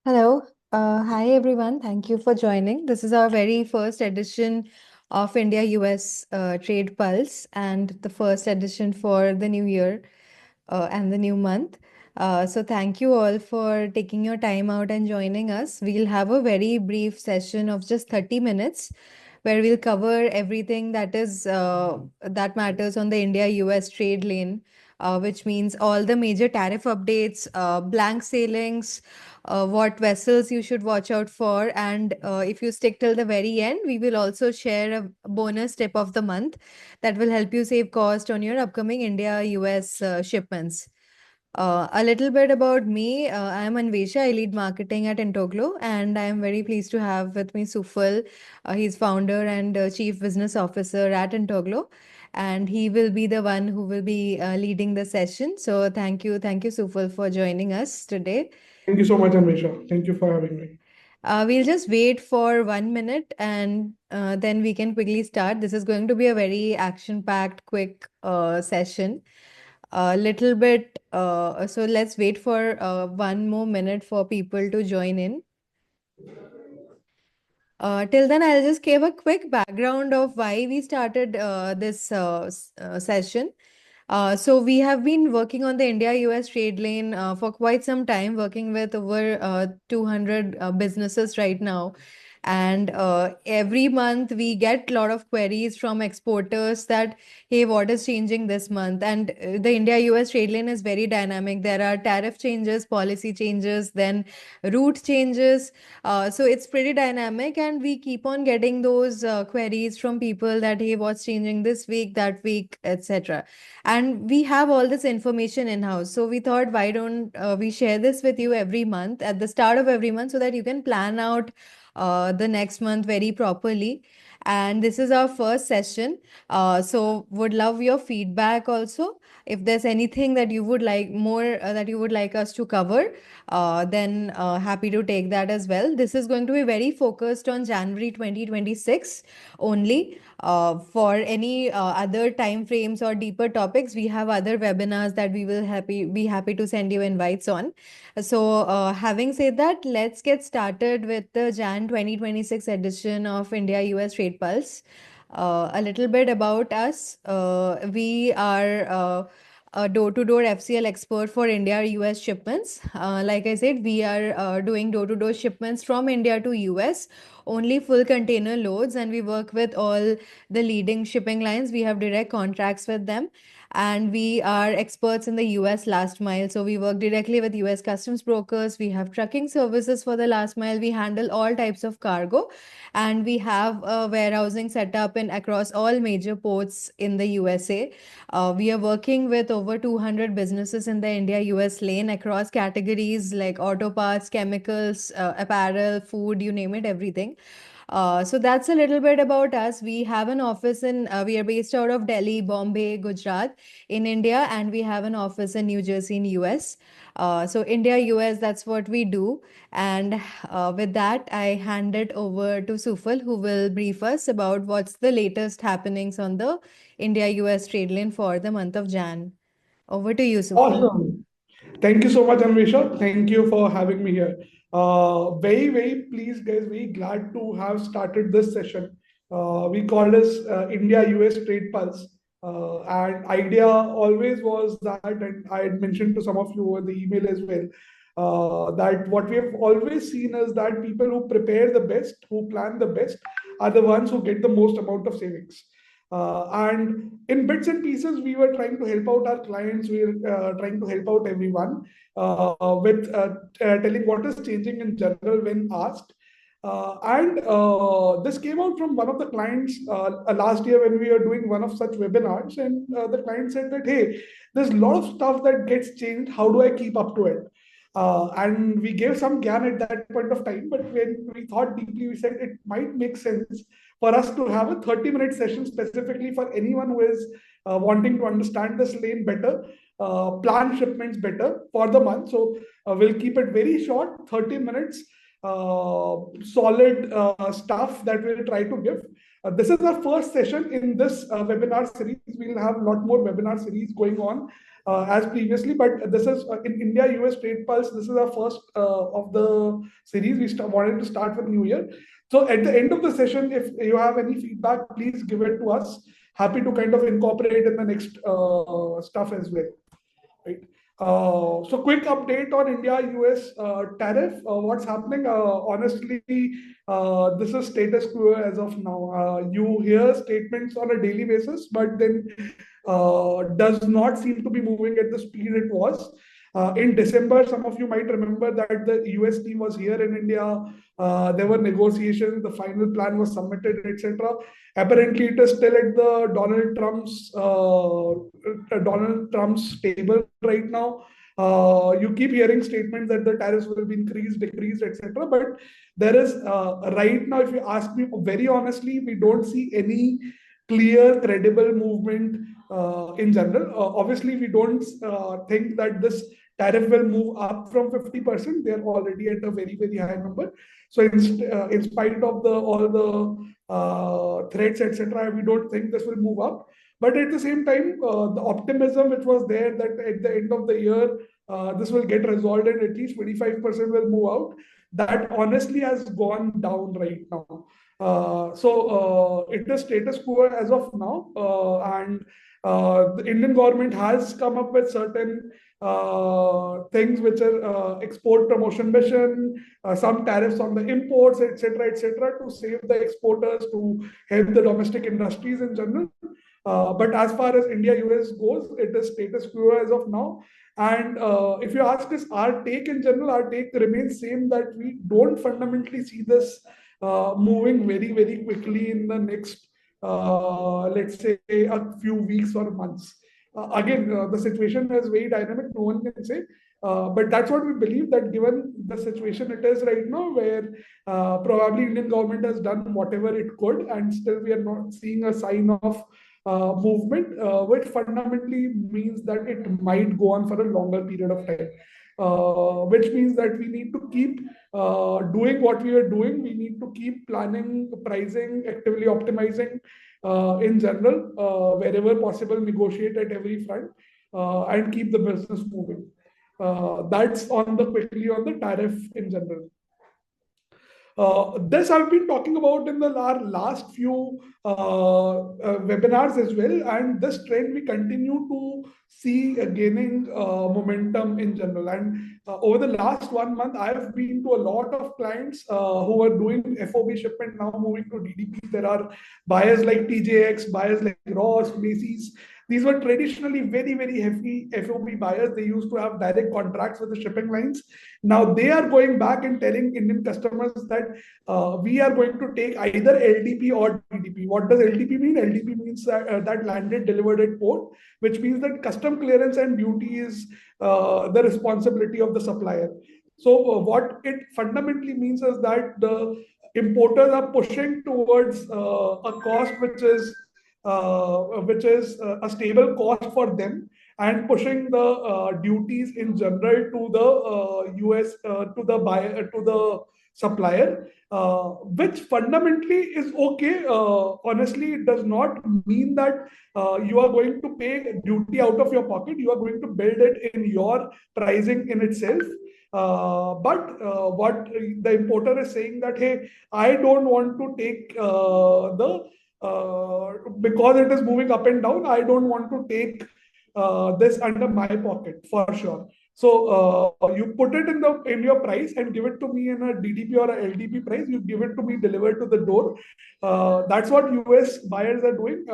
Hello. Hi, everyone. Thank you for joining. This is our very first edition of India US Trade Pulse and the first edition for the new year and the new month. So, thank you all for taking your time out and joining us. We'll have a very brief session of just 30 minutes where we'll cover everything that matters on the India-US trade lane, which means all the major tariff updates, blank sailings, what vessels you should watch out for, and if you stick till the very end, we will also share a bonus tip of the month that will help you save cost on your upcoming India-US shipments. A little bit about me. I am Anvesha. I lead marketing at Intoglo, and I am very pleased to have with me Sufal. He's founder and chief business officer at Intoglo, and he will be the one who will be leading the session. So thank you, Sufal, for joining us today. Thank you so much, Anvesha. Thank you for having me. We'll just wait for 1 minute and then we can quickly start. This is going to be a very action-packed, quick session. A little bit, so let's wait for one more minute for people to join in. Till then, I'll just give a quick background of why we started this session. So we have been working on the India-US trade lane for quite some time, working with over 200 businesses right now. And every month we get a lot of queries from exporters that, hey, what is changing this month? And the India-US trade lane is very dynamic. There are tariff changes, policy changes, then route changes. So it's pretty dynamic, and we keep on getting those queries from people that, hey, what's changing this week, that week, etc. And we have all this information in house. So we thought, why don't we share this with you every month at the start of every month so that you can plan out the next month very properly. And this is our first session. So would love your feedback also. If there's anything that you would like more that you would like us to cover, then happy to take that as well. This is going to be very focused on January 2026 only. For any other time frames or deeper topics, we have other webinars that we will be happy to send you invites on. So, having said that, let's get started with the Jan 2026 edition of India US Trade Pulse. A little bit about us. We are a door-to-door FCL expert for India US shipments. Like I said, we are doing door-to-door shipments from India to US, only full container loads, and we work with all the leading shipping lines. We have direct contracts with them, and we are experts in the US last mile. So we work directly with US customs brokers. We have trucking services for the last mile. We handle all types of cargo, and we have a warehousing set up in across all major ports in the USA. We are working with over 200 businesses in the India US lane across categories like auto parts, chemicals, apparel, food, you name it, everything. So that's a little bit about us. We have an office we are based out of Delhi, Bombay, Gujarat in India, and we have an office in New Jersey in US. So India, US, that's what we do. And with that, I hand it over to Sufal, who will brief us about what's the latest happenings on the India US trade lane for the month of Jan. Over to you, Sufal. Awesome. Thank you so much, Anvesha. Thank you for having me here. Very, very pleased, guys. Very glad to have started this session. We call this India US Trade Pulse. And idea always was that, and I had mentioned to some of you over the email as well, that what we have always seen is that people who prepare the best, who plan the best, are the ones who get the most amount of savings. And in bits and pieces, we were trying to help out our clients. We were trying to help out everyone with telling what is changing in general when asked. And this came out from one of the clients last year when we were doing one of such webinars. And the client said that, hey, there's a lot of stuff that gets changed. How do I keep up to it? And we gave some gyan at that point of time. But when we thought deeply, we said it might make sense for us to have a 30-minute session specifically for anyone who is wanting to understand this lane better, plan shipments better for the month. So we'll keep it very short, 30 minutes. solid stuff that we'll try to give. This is our first session in this webinar series. We'll have a lot more webinar series going on as previously, but this is in India US Trade Pulse. This is our first of the series. We wanted to start with New Year. So at the end of the session, if you have any feedback, please give it to us. Happy to kind of incorporate in the next stuff as well. Right. So quick update on India-US tariff. What's happening? Honestly, this is status quo as of now. You hear statements on a daily basis, but then does not seem to be moving at the speed it was. In December, some of you might remember that the US team was here in India. There were negotiations. The final plan was submitted, etc. Apparently, it is still at the Donald Trump's table right now. You keep hearing statements that the tariffs will be increased, decreased, etc. But there is right now, if you ask me very honestly, we don't see any clear, credible movement in general. Obviously, we don't think that this tariff will move up from 50%. They're already at a very, very high number. So in spite of all the threats, etc., we don't think this will move up. But at the same time, the optimism which was there that at the end of the year, this will get resolved and at least 25% will move out, that honestly has gone down right now. So it is status quo as of now, and the Indian government has come up with certain things which are export promotion mission, some tariffs on the imports, etc., to save the exporters, to help the domestic industries in general. But as far as India-US goes, it is status quo as of now. And if you ask us our take in general, our take remains same, that we don't fundamentally see this moving very, very quickly in the next, let's say, a few weeks or months. Again, the situation is very dynamic, no one can say. But that's what we believe, that given the situation it is right now, where probably Indian government has done whatever it could, and still we are not seeing a sign of movement, which fundamentally means that it might go on for a longer period of time. Which means that we need to keep doing what we are doing. We need to keep planning, pricing, actively optimizing in general, wherever possible, negotiate at every front, and keep the business moving. That's on the quickly on the tariff in general. This I've been talking about in our last few webinars as well, and this trend we continue to see gaining momentum in general. And over the last 1 month, I've been to a lot of clients who are doing FOB shipment, now moving to DDP. There are buyers like TJX, buyers like Ross, Macy's. These were traditionally very, very heavy FOB buyers. They used to have direct contracts with the shipping lines. Now they are going back and telling Indian customers that we are going to take either LDP or DDP. What does LDP mean? LDP means that landed, delivered at port, which means that custom clearance and duty is the responsibility of the supplier. So what it fundamentally means is that the importers are pushing towards a cost which is a stable cost for them, and pushing the duties in general to the US, to the buyer, to the supplier, which fundamentally is okay. Honestly, it does not mean that you are going to pay duty out of your pocket. You are going to build it in your pricing in itself. But what the importer is saying, that hey, I don't want to take the because it is moving up and down, I don't want to take this under my pocket for sure. So you put it in your price and give it to me in a DDP or a LDP price. You give it to me delivered to the door. That's what US buyers are doing.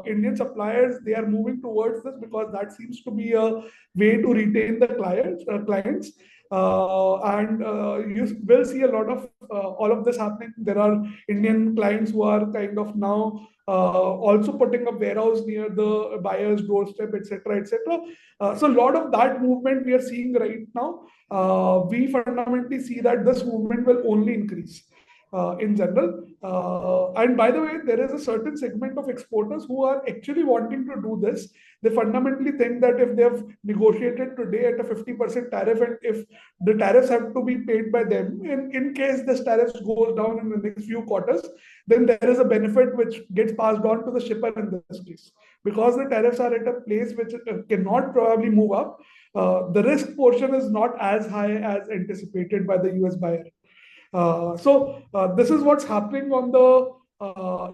Indian suppliers, they are moving towards this because that seems to be a way to retain the clients. And you will see a lot of all of this happening. There are Indian clients who are kind of now also putting a warehouse near the buyer's doorstep, etc., etc. So a lot of that movement we are seeing right now. We fundamentally see that this movement will only increase. in general. And by the way, there is a certain segment of exporters who are actually wanting to do this. They fundamentally think that if they have negotiated today at a 50% tariff, and if the tariffs have to be paid by them, in case this tariffs goes down in the next few quarters, then there is a benefit which gets passed on to the shipper in this case. Because the tariffs are at a place which cannot probably move up, the risk portion is not as high as anticipated by the US buyer. This is what's happening on the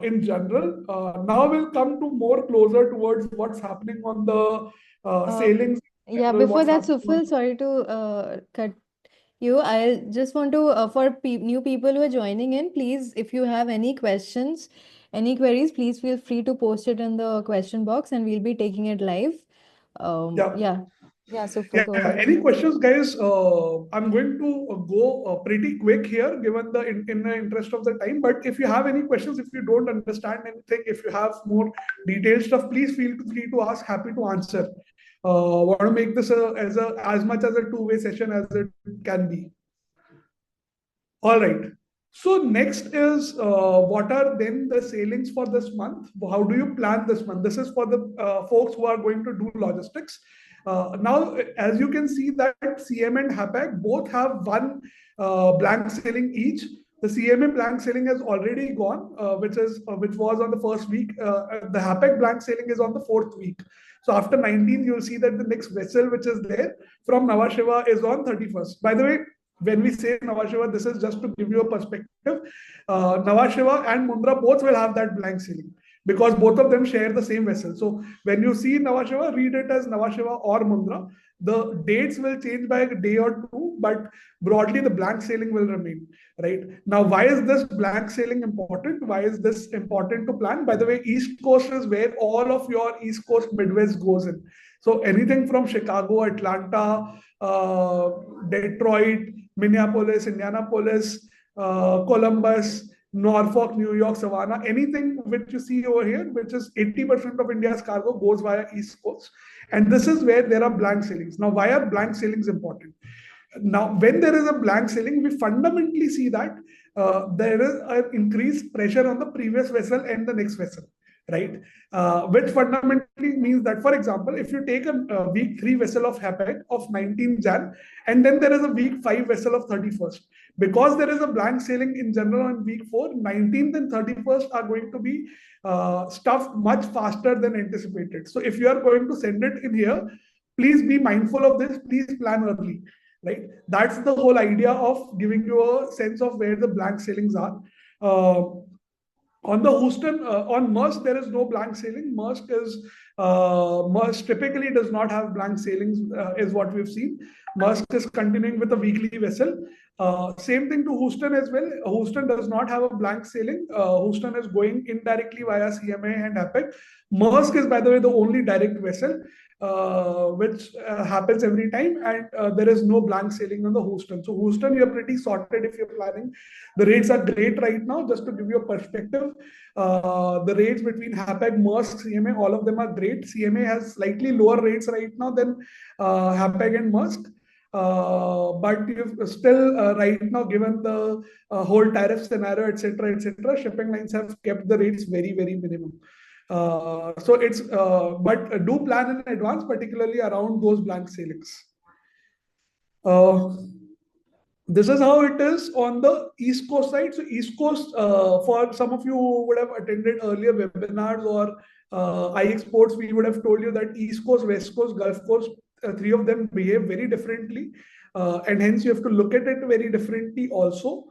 in general. Now we'll come to more closer towards what's happening on the Uh, sailings in yeah, general, before what's that, happening on. Sufil, sorry to cut you. I just want to, for new people who are joining in, please, if you have any questions, any queries, please feel free to post it in the question box and we'll be taking it live. Yeah. Yeah. Yeah, Sufil, Yeah, go yeah. ahead. Any questions, guys? I'm going to go pretty quick here, given the in the interest of the time. But if you have any questions, if you don't understand anything, if you have more detailed stuff, please feel free to ask. Happy to answer. Want to make this as much as a two-way session as it can be. All right. So next is what are then the sailings for this month? How do you plan this month? This is for the folks who are going to do logistics. Now, as you can see that CM and HAPAC both have one blank sailing each. The CMA blank sailing has already gone, which was on the first week. The HAPAC blank sailing is on the fourth week. So after 19th, you'll see that the next vessel which is there from Navashiva is on 31st. By the way, when we say Navashiva, this is just to give you a perspective. Navashiva and Mundra both will have that blank sailing because both of them share the same vessel. So when you see Navashiva, read it as Navashiva or Mundra. The dates will change by a day or two, but broadly the blank sailing will remain. Right now, why is this blank sailing important? Why is this important to plan? By the way, East Coast is where all of your East Coast Midwest goes in. So anything from Chicago, Atlanta, Detroit, Minneapolis, Indianapolis, Columbus, Norfolk, New York, Savannah, anything which you see over here, which is 80% of India's cargo goes via East Coast. And this is where there are blank sailings. Now, why are blank sailings important? Now, when there is a blank sailing, we fundamentally see that there is an increased pressure on the previous vessel and the next vessel, right? Which fundamentally means that, for example, if you take a week 3 vessel of HAPEC of 19 Jan, and then there is a week 5 vessel of 31st, because there is a blank sailing in general on week 4, 19th and 31st are going to be stuffed much faster than anticipated. So if you are going to send it in here, please be mindful of this. Please plan early, right? That's the whole idea of giving you a sense of where the blank sailings are. On the Houston, on Maersk, there is no blank sailing. Maersk typically does not have blank sailings, is what we've seen. Maersk is continuing with a weekly vessel. Same thing to Houston as well. Houston does not have a blank sailing. Houston is going indirectly via CMA and APEC. Maersk is, by the way, the only direct vessel, which happens every time, and there is no blank sailing on the Houston. So Houston, you're pretty sorted if you're planning. The rates are great right now. Just to give you a perspective, the rates between HAPAC, Maersk, CMA, all of them are great. CMA has slightly lower rates right now than HAPAC and Maersk. But you've still right now, given the whole tariff scenario, etc., shipping lines have kept the rates very, very minimum. So it's but do plan in advance, particularly around those blank sailings. This is how it is on the East Coast side. So East Coast, for some of you who would have attended earlier webinars or iExports, we would have told you that East Coast, West Coast, Gulf Coast, three of them behave very differently. And hence you have to look at it very differently also.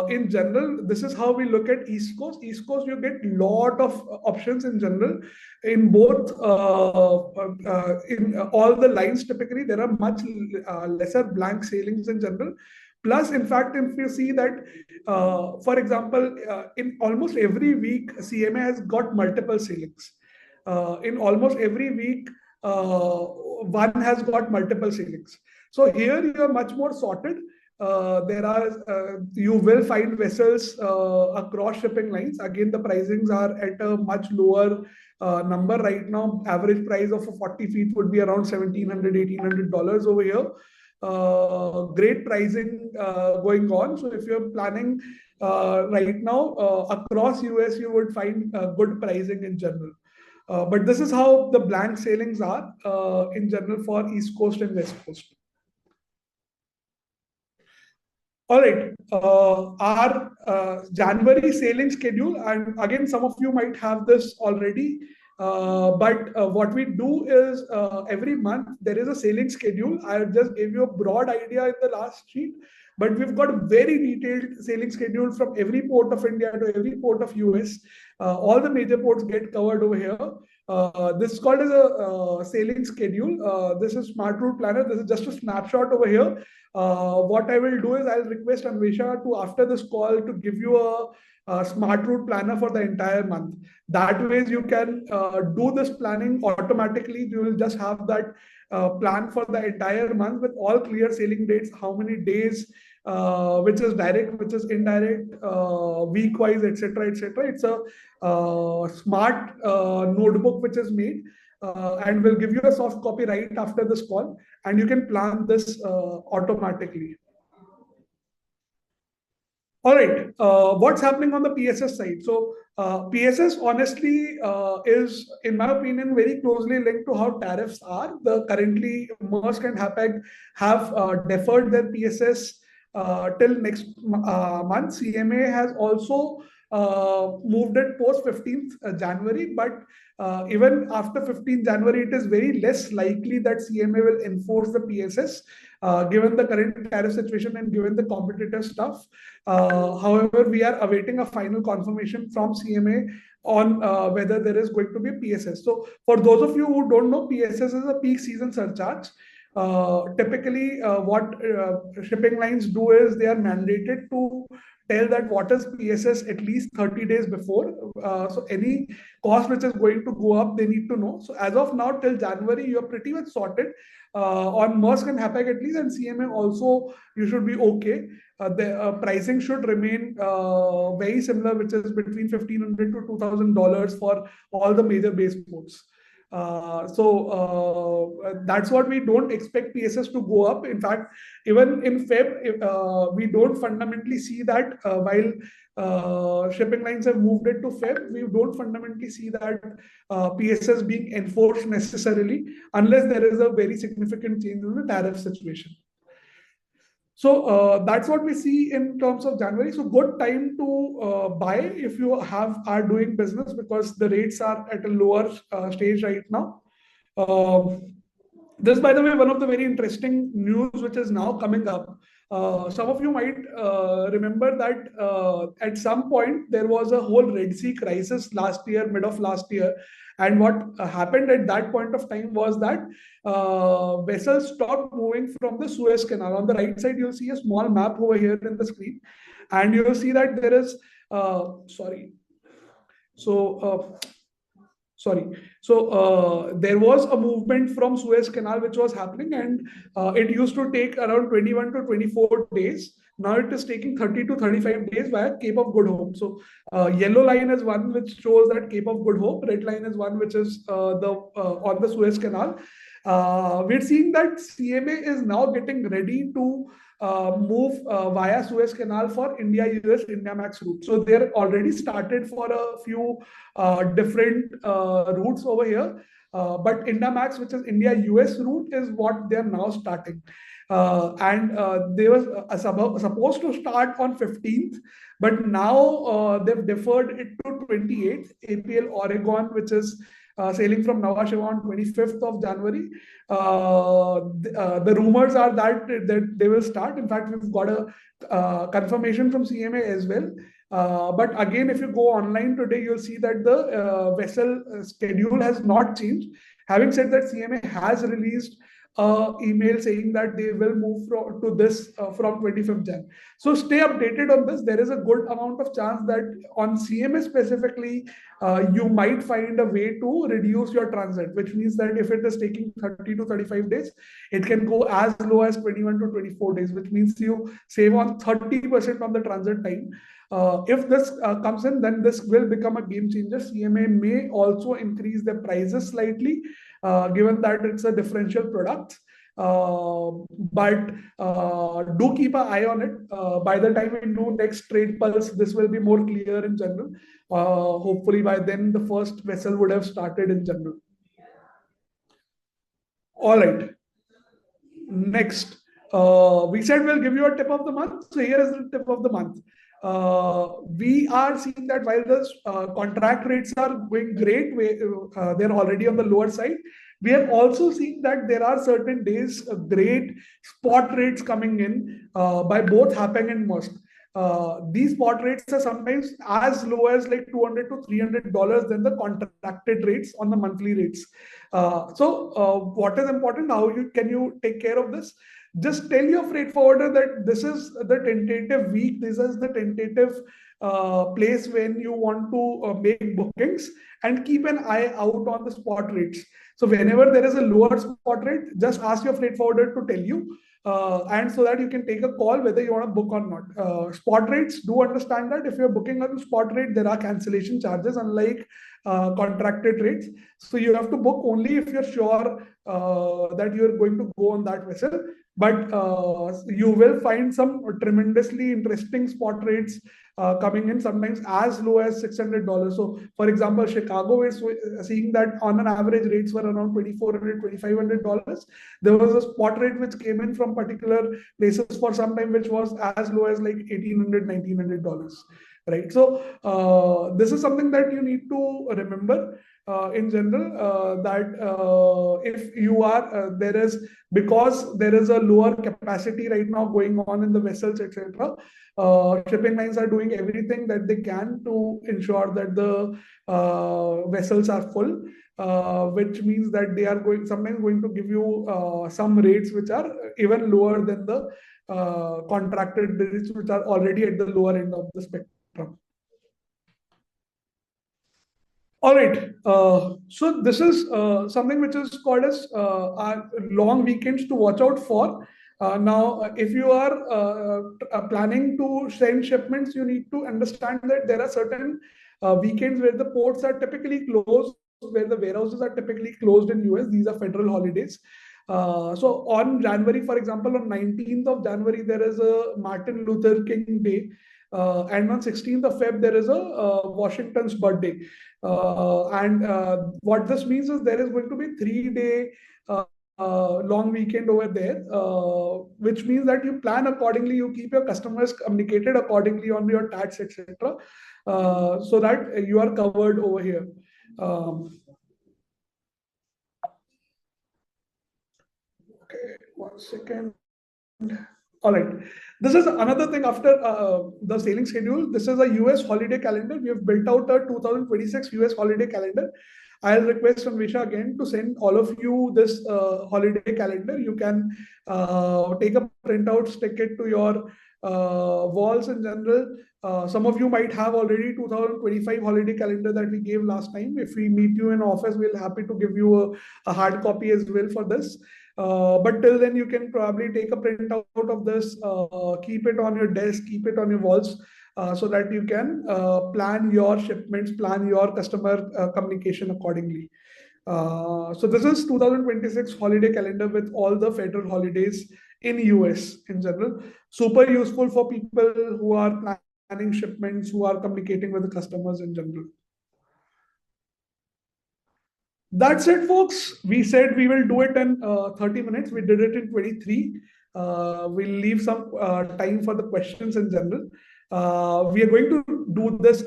In general, this is how we look at East Coast. East Coast, you get lot of options in general. In both, in all the lines, typically there are much lesser blank sailings in general. Plus, in fact, if you see that, for example, in almost every week, CMA has got multiple sailings. In almost every week, one has got multiple sailings. So here you are much more sorted. You will find vessels across shipping lines. Again, the pricings are at a much lower number right now. Average price of a 40 feet would be around $1,700, $1,800 over here. Great pricing going on. So if you're planning right now across US, you would find good pricing in general. But this is how the blank sailings are in general for East Coast and West Coast. All right. Our January sailing schedule, and again, some of you might have this already, but what we do is every month there is a sailing schedule. I just gave you a broad idea in the last sheet, but we've got a very detailed sailing schedule from every port of India to every port of US. All the major ports get covered over here. This is called as a sailing schedule. This is Smart Route Planner. This is just a snapshot over here. What I will do is I'll request Anvesha to, after this call, to give you a smart route planner for the entire month. That way you can do this planning automatically. You will just have that plan for the entire month with all clear sailing dates, how many days, which is direct, which is indirect, week wise, etc., etc. It's a smart notebook which is made. And we'll give you a soft copy right after this call, and you can plan this automatically. All right, what's happening on the PSS side? So PSS honestly is, in my opinion, very closely linked to how tariffs are. The currently Maersk and Hapag have deferred their PSS till next month. CMA has also moved it post 15th January, but even after 15th January, it is very less likely that CMA will enforce the PSS, given the current tariff situation and given the competitive stuff. However, we are awaiting a final confirmation from CMA on whether there is going to be a PSS. So for those of you who don't know, PSS is a peak season surcharge. Typically, what shipping lines do is they are mandated to tell that what is PSS at least 30 days before. So any cost which is going to go up, they need to know. So as of now, till January, you are pretty much sorted on Maersk and Hapag at least, and CMA also, you should be okay. The pricing should remain very similar, which is between $1,500 to $2,000 for all the major base ports. That's what we don't expect PSS to go up. In fact, even in Feb, we don't fundamentally see that while shipping lines have moved it to Feb, we don't fundamentally see that PSS being enforced necessarily unless there is a very significant change in the tariff situation. So that's what we see in terms of January. So good time to buy if you are doing business, because the rates are at a lower stage right now. This, by the way, one of the very interesting news which is now coming up. Some of you might remember that at some point there was a whole Red Sea crisis last year, mid of last year. And what happened at that point of time was that vessels stopped moving from the Suez Canal. On the right side, you'll see a small map over here in the screen. And you'll see that there is, sorry. So there was a movement from Suez Canal which was happening, and it used to take around 21 to 24 days. Now it is taking 30 to 35 days via Cape of Good Hope. So yellow line is one which shows that Cape of Good Hope. Red line is one which is on the Suez Canal. We're seeing that CMA is now getting ready to move via Suez Canal for India-US India-Max route. So they're already started for a few different routes over here. But India-Max, which is India-US route, is what they're now starting. They were supposed to start on 15th, but now they've deferred it to 28th. APL Oregon, which is sailing from Nhava Sheva on 25th of January. The rumors are that they will start. In fact, we've got a confirmation from CMA as well. But again, if you go online today, you'll see that the vessel schedule has not changed. Having said that, CMA has released email saying that they will move to this from 25th Jan. So stay updated on this. There is a good amount of chance that on CMA specifically, you might find a way to reduce your transit, which means that if it is taking 30 to 35 days, it can go as low as 21 to 24 days, which means you save on 30% on the transit time. If this comes in, then this will become a game changer. CMA may also increase the prices slightly, given that it's a differential product. But do keep an eye on it. By the time we do next trade pulse, this will be more clear in general. Hopefully by then the first vessel would have started in general. All right. Next, we said we'll give you a tip of the month. So here is the tip of the month. We are seeing that while the contract rates are going great, they're already on the lower side. We are also seeing that there are certain days great spot rates coming in by both Hapag and Maersk. These spot rates are sometimes as low as like $200 to $300 than the contracted rates on the monthly rates. What is important? How can you take care of this? Just tell your freight forwarder that this is the tentative week, this is the tentative place when you want to make bookings, and keep an eye out on the spot rates. So whenever there is a lower spot rate, just ask your freight forwarder to tell you, and so that you can take a call whether you want to book or not. Spot rates, do understand that if you're booking on the spot rate, there are cancellation charges, unlike contracted rates. So you have to book only if you're sure that you're going to go on that vessel. But you will find some tremendously interesting spot rates coming in, sometimes as low as $600. So, for example, Chicago is seeing that on an average rates were around $2,400, $2,500. There was a spot rate which came in from particular places for some time, which was as low as like $1,800, $1,900. Right. So this is something that you need to remember in general, that if you are there is, because there is a lower capacity right now going on in the vessels, etc. Shipping lines are doing everything that they can to ensure that the vessels are full, which means that they are sometimes going to give you some rates which are even lower than the contracted rates, which are already at the lower end of the spectrum. All right. So this is something which is called as our long weekends to watch out for. Now, if you are planning to send shipments, you need to understand that there are certain weekends where the ports are typically closed, where the warehouses are typically closed in US. These are federal holidays. So on January, for example, on 19th of January, there is a Martin Luther King Day. And on 16th of Feb, there is a Washington's birthday. What this means is there is going to be 3-day long weekend over there, which means that you plan accordingly, you keep your customers communicated accordingly on your tax, etc., so that you are covered over here. Okay, 1 second. All right. This is another thing after the sailing schedule. This is a US holiday calendar. We have built out a 2026 US holiday calendar. I'll request Anvisha again to send all of you this holiday calendar. You can take a printout, stick it to your walls in general. Some of you might have already 2025 holiday calendar that we gave last time. If we meet you in office, we'll happy to give you a hard copy as well for this. But till then, you can probably take a printout of this, keep it on your desk, keep it on your walls, so that you can plan your shipments, plan your customer communication accordingly. So this is 2026 holiday calendar with all the federal holidays in US in general. Super useful for people who are planning shipments, who are communicating with the customers in general. That's it, folks. We said we will do it in 30 minutes. We did it in 23. We'll leave some time for the questions in general. We are going to do this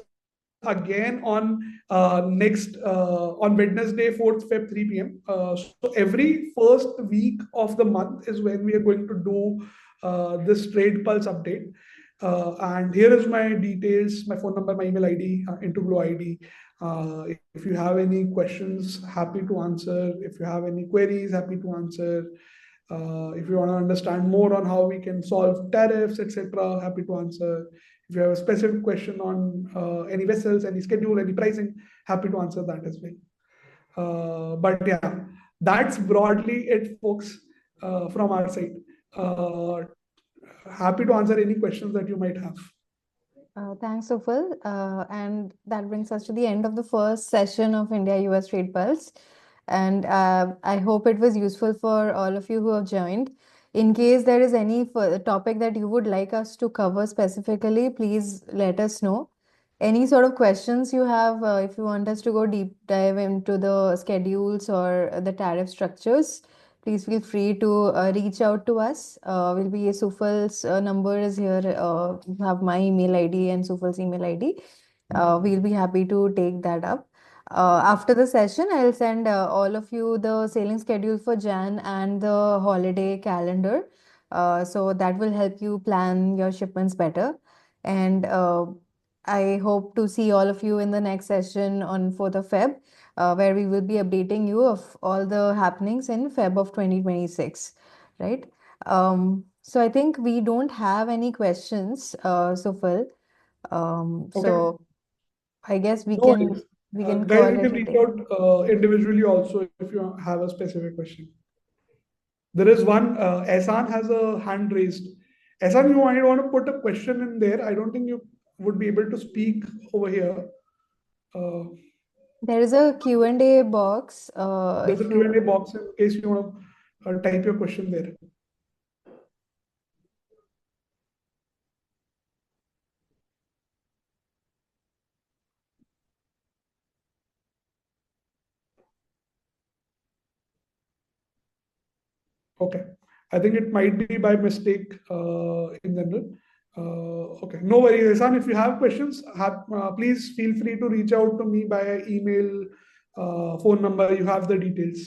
again on on Wednesday, 4th Feb, 3 p.m. So every first week of the month is when we are going to do this Trade Pulse update. And here is my details, my phone number, my email ID, Intoglo ID. If you have any questions, happy to answer. If you have any queries, happy to answer. If you want to understand more on how we can solve tariffs, etc., happy to answer. If you have a specific question on any vessels, any schedule, any pricing, happy to answer that as well. But yeah, that's broadly it, folks, from our side. Happy to answer any questions that you might have. Thanks, Sufal. And that brings us to the end of the first session of India-US Trade Pulse. And I hope it was useful for all of you who have joined. In case there is any topic that you would like us to cover specifically, please let us know. Any sort of questions you have, if you want us to go deep dive into the schedules or the tariff structures, please feel free to reach out to us. Will be Sufal's number is here. You have my email ID and Sufal's email ID. We'll be happy to take that up. After the session, I'll send all of you the sailing schedule for Jan and the holiday calendar. So that will help you plan your shipments better. And I hope to see all of you in the next session on 4th of Feb, where we will be updating you of all the happenings in Feb of 2026, right? So I think we don't have any questions, Sufal. Okay, So I guess we no can worries. we can Guys, call you it can a reach day. out individually also if you have a specific question. There is one, Ehsan has a hand raised. Ehsan, you might want to put a question in there. I don't think you would be able to speak over here. Uh, There is a Q&A box. there's a If you Q&A box in case you want to type your question there. Okay. I think it might be by mistake in general. Okay. No worries, Ehsan. If you have questions, please feel free to reach out to me by email, phone number. You have the details.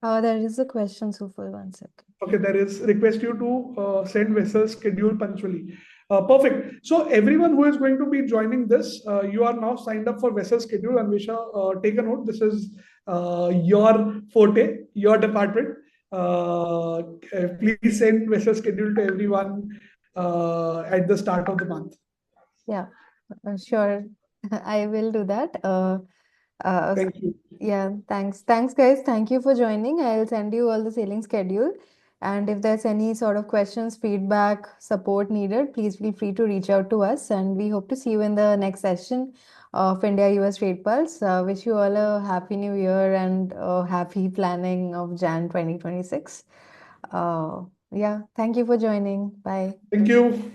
there is a question, Sufal. One second. Okay, there is request you to send vessels schedule punctually. Perfect. So everyone who is going to be joining this, you are now signed up for vessel schedule. Anvisha, take a note. This is your forte, your department. Uh, please send vessel schedule to everyone at the start of the month. Yeah, sure. I will do that. S- Thank you. yeah, thanks. Thanks, guys. Thank you for joining. I'll send you all the sailing schedule. And if there's any sort of questions, feedback, support needed, please feel free to reach out to us. And we hope to see you in the next session of India US Trade Pulse. Wish you all a happy new year and happy planning of Jan 2026. Yeah, thank you for joining. Bye. Thank you.